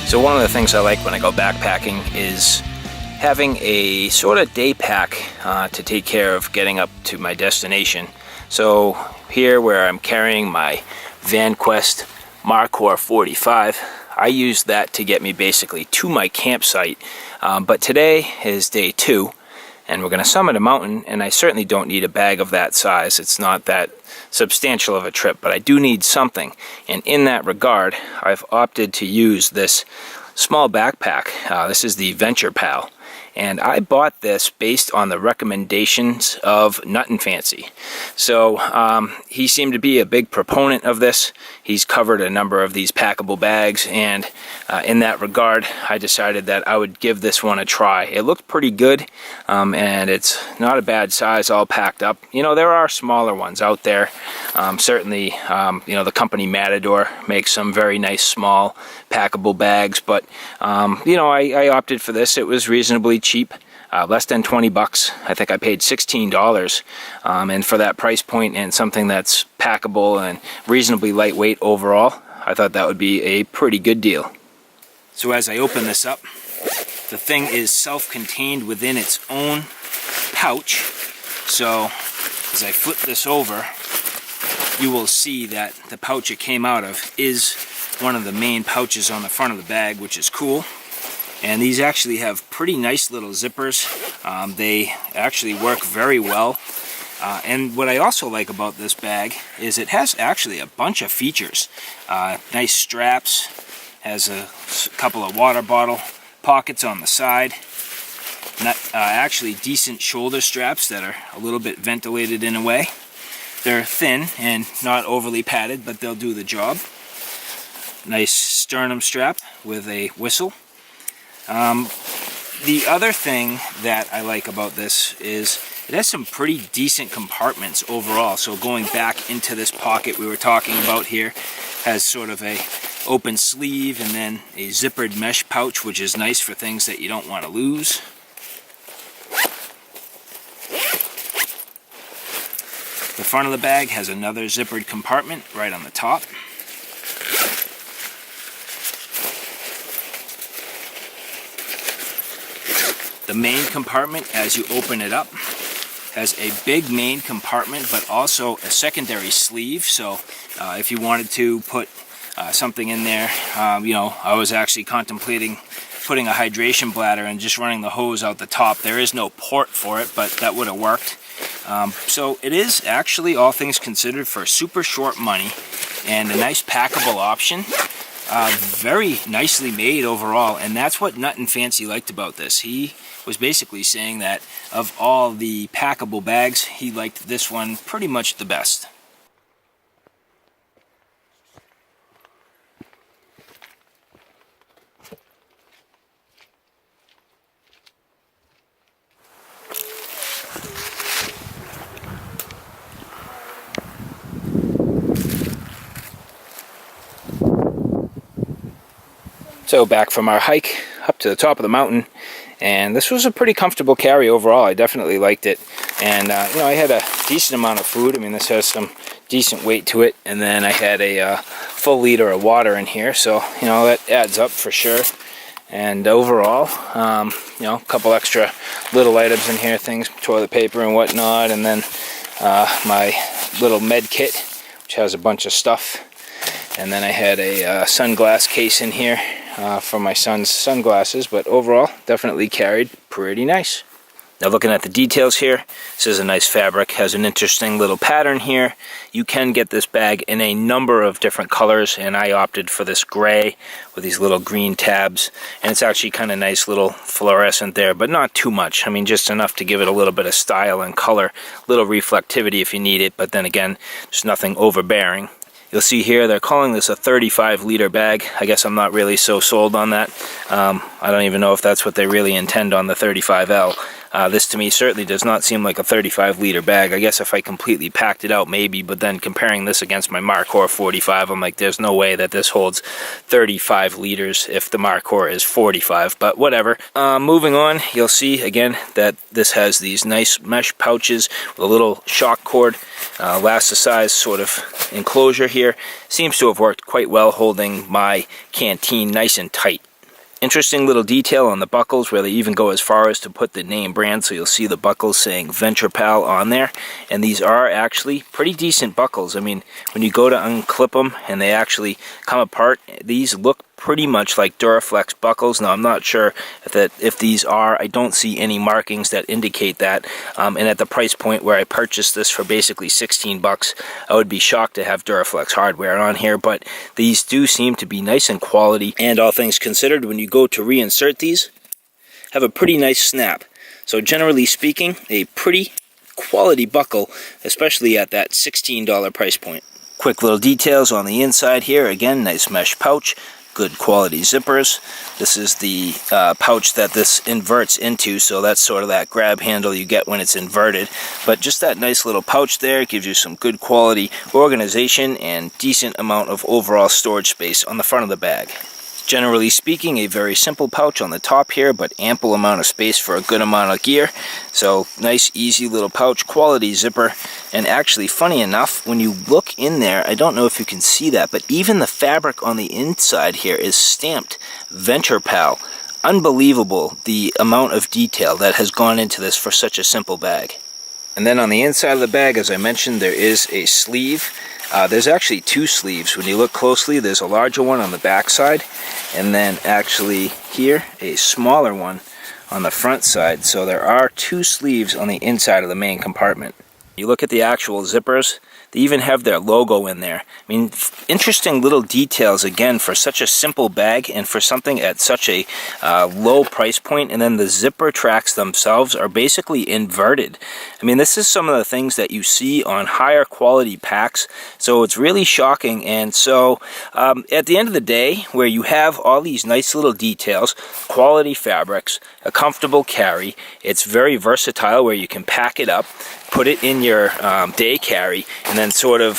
So one of the things I like when I go backpacking is having a sort of day pack to take care of getting up to my destination. So here where I'm carrying my VanQuest Marcor 45, I use that to get me basically to my campsite. But today is day 2 and we're going to summit a mountain, and I certainly don't need a bag of that size. It's not that substantial of a trip, but I do need something. And in that regard, I've opted to use this small backpack. This is the Venture Pal. And I bought this based on the recommendations of Nutnfancy. So he seemed to be a big proponent of this. He's covered a number of these packable bags, and in that regard, I decided that I would give this one a try. It looked pretty good, and it's not a bad size all packed up. You know, there are smaller ones out there. Certainly, you know, the company Matador makes some very nice small packable bags, but you know, I opted for this. It was reasonably cheap, less than 20 bucks. I think I paid $16, and for that price point and something that's packable and reasonably lightweight overall, I thought that would be a pretty good deal. So as I open this up, the thing is self-contained within its own pouch. So as I flip this over, you will see that the pouch it came out of is one of the main pouches on the front of the bag, which is cool. And these actually have pretty nice little zippers. They actually work very well. And what I also like about this bag is it has actually a bunch of features. Nice straps, has a couple of water bottle pockets on the side. Actually decent shoulder straps that are a little bit ventilated in a way. They're thin and not overly padded, but they'll do the job. Nice sternum strap with a whistle. The other thing that I like about this is it has some pretty decent compartments overall. So going back into this pocket we were talking about here, has sort of a open sleeve and then a zippered mesh pouch, which is nice for things that you don't want to lose. The front of the bag has another zippered compartment right on the top. The main compartment, as you open it up, has a big main compartment, but also a secondary sleeve. So if you wanted to put something in there, you know, I was actually contemplating putting a hydration bladder and just running the hose out the top. There is no port for it, but that would have worked. So it is actually, all things considered, for super short money and a nice packable option. Very nicely made overall, and that's what Nutnfancy liked about this. He was basically saying that of all the packable bags, he liked this one pretty much the best. So back from our hike up to the top of the mountain, and this was a pretty comfortable carry overall. I definitely liked it, and you know, I had a decent amount of food. I mean, this has some decent weight to it, and then I had a full liter of water in here, so you know, that adds up for sure. And overall, you know, a couple extra little items in here, things, toilet paper and whatnot, and then my little med kit, which has a bunch of stuff. And then I had a sunglass case in here for my son's sunglasses, but overall, definitely carried pretty nice. Now looking at the details here, this is a nice fabric, has an interesting little pattern here. You can get this bag in a number of different colors, and I opted for this gray with these little green tabs, and it's actually kind of nice little fluorescent there, but not too much. I mean, just enough to give it a little bit of style and color, little reflectivity if you need it, but then again, just nothing overbearing. You'll see here they're calling this a 35-liter bag. I guess I'm not really so sold on that. I don't even know if that's what they really intend on the 35L. This to me certainly does not seem like a 35-liter bag. I guess if I completely packed it out, maybe, but then comparing this against my Marcor 45, I'm like, there's no way that this holds 35 liters if the Marcor is 45, but whatever. Moving on, you'll see again that this has these nice mesh pouches with a little shock cord, elasticized sort of enclosure here. Seems to have worked quite well, holding my canteen nice and tight. Interesting little detail on the buckles where they even go as far as to put the name brand, so you'll see the buckles saying Venture Pal on there. And these are actually pretty decent buckles. I mean, when you go to unclip them and they actually come apart, these look pretty much like Duraflex buckles. Now, I'm not sure if these are. I don't see any markings that indicate that. And at the price point where I purchased this for basically 16 bucks, I would be shocked to have Duraflex hardware on here. But these do seem to be nice and quality. And all things considered, when you go to reinsert these, have a pretty nice snap. So generally speaking, a pretty quality buckle, especially at that $16 price point. Quick little details on the inside here. Again, nice mesh pouch. Good quality zippers. This is the pouch that this inverts into, so that's sort of that grab handle you get when it's inverted. But just that nice little pouch there gives you some good quality organization and decent amount of overall storage space on the front of the bag. Generally speaking, a very simple pouch on the top here, but ample amount of space for a good amount of gear. So nice, easy little pouch, quality zipper. And actually, funny enough, when you look in there, I don't know if you can see that, but even the fabric on the inside here is stamped Venture Pal. Unbelievable the amount of detail that has gone into this for such a simple bag. And then on the inside of the bag, as I mentioned, there is a sleeve. There's actually two sleeves. When you look closely, there's a larger one on the back side, and then actually here, a smaller one on the front side. So there are two sleeves on the inside of the main compartment. You look at the actual zippers, they even have their logo in there. I mean, interesting little details, again, for such a simple bag and for something at such a low price point. And then the zipper tracks themselves are basically inverted. I mean, this is some of the things that you see on higher quality packs. So it's really shocking. And so at the end of the day, where you have all these nice little details, quality fabrics, a comfortable carry, it's very versatile where you can pack it up, put it in your day carry, and then sort of,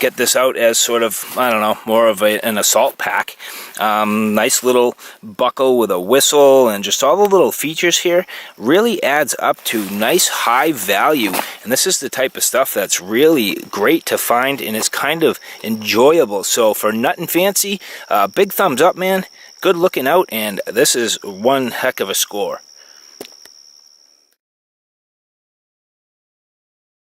get this out as sort of, I don't know, more of an assault pack. Nice little buckle with a whistle and just all the little features here really adds up to nice high value. And this is the type of stuff that's really great to find and it's kind of enjoyable. So for Nutnfancy, big thumbs up, man. Good looking out, and this is one heck of a score.